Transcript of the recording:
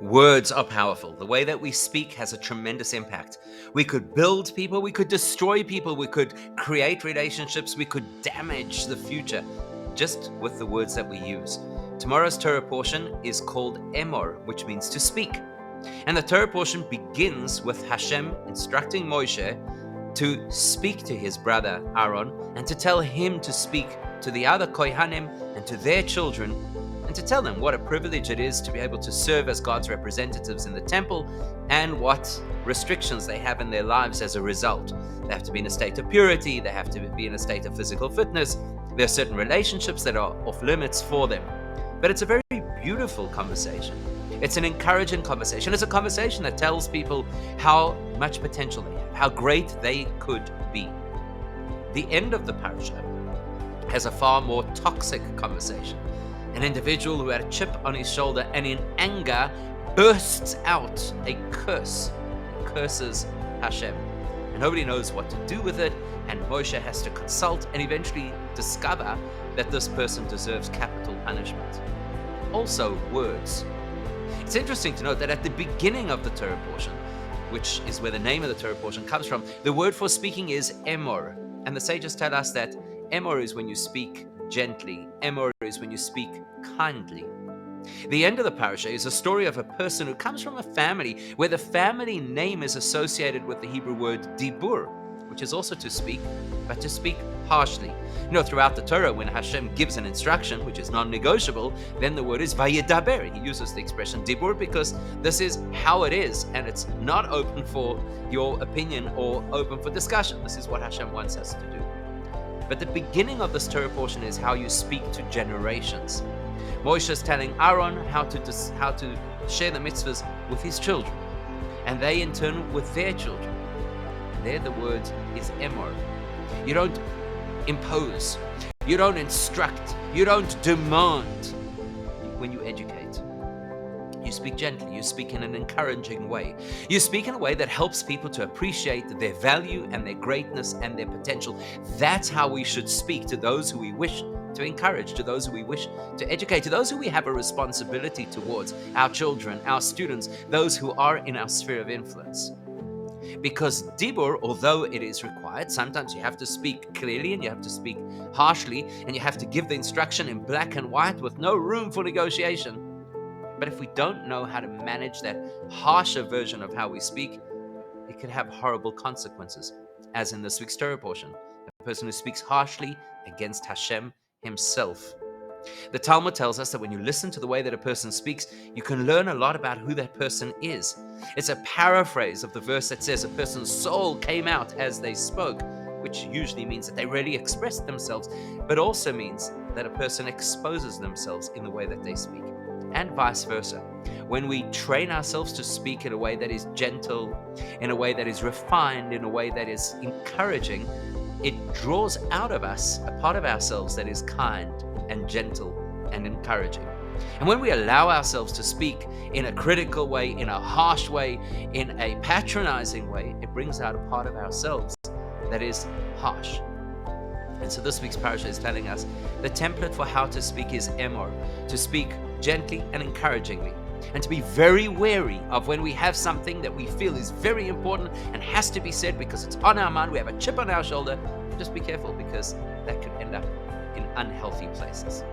Words are powerful. The way that we speak has a tremendous impact. We could build people, we could destroy people, we could create relationships, we could damage the future just with the words that we use. Tomorrow's Torah portion is called Emor, which means to speak. And the Torah portion begins with Hashem instructing Moshe to speak to his brother Aaron and to tell him to speak to the other Kohanim and to their children, and to tell them what a privilege it is to be able to serve as God's representatives in the temple and what restrictions they have in their lives as a result. They have to be in a state of purity, they have to be in a state of physical fitness, there are certain relationships that are off limits for them. But it's a very beautiful conversation. It's an encouraging conversation. It's a conversation that tells people how much potential they have, how great they could be. The end of the parasha has a far more toxic conversation. An individual who had a chip on his shoulder and in anger bursts out a curse, curses Hashem. And nobody knows what to do with it, and Moshe has to consult and eventually discover that this person deserves capital punishment. Also, words. It's interesting to note that at the beginning of the Torah portion, which is where the name of the Torah portion comes from, the word for speaking is Emor. And the sages tell us that Emor is when you speak gently. Emor is when you speak kindly. The end of the parasha is a story of a person who comes from a family where the family name is associated with the Hebrew word dibur, which is also to speak, but to speak harshly. You know, throughout the Torah, when Hashem gives an instruction, which is non-negotiable, then the word is vayedaber. He uses the expression dibur because this is how it is, and it's not open for your opinion or open for discussion. This is what Hashem wants us to do. But the beginning of this Torah portion is how you speak to generations. Moshe is telling Aaron how to share the mitzvahs with his children, and they in turn with their children. And there the word is Emor. You don't impose, you don't instruct, you don't demand when you educate. You speak gently, you speak in an encouraging way. You speak in a way that helps people to appreciate their value and their greatness and their potential. That's how we should speak to those who we wish to encourage, to those who we wish to educate, to those who we have a responsibility towards, our children, our students, those who are in our sphere of influence. Because dibur, although it is required, sometimes you have to speak clearly and you have to speak harshly and you have to give the instruction in black and white with no room for negotiation. But if we don't know how to manage that harsher version of how we speak, it can have horrible consequences, as in this week's Torah portion, a person who speaks harshly against Hashem himself. The Talmud tells us that when you listen to the way that a person speaks, you can learn a lot about who that person is. It's a paraphrase of the verse that says a person's soul came out as they spoke, which usually means that they really expressed themselves, but also means that a person exposes themselves in the way that they speak. And vice versa. When we train ourselves to speak in a way that is gentle, in a way that is refined, in a way that is encouraging, it draws out of us a part of ourselves that is kind and gentle and encouraging. And when we allow ourselves to speak in a critical way, in a harsh way, in a patronizing way, it brings out a part of ourselves that is harsh. And so this week's parasha is telling us the template for how to speak is Emor, to speak gently and encouragingly, and to be very wary of when we have something that we feel is very important and has to be said because it's on our mind, we have a chip on our shoulder. Just be careful, because that could end up in unhealthy places.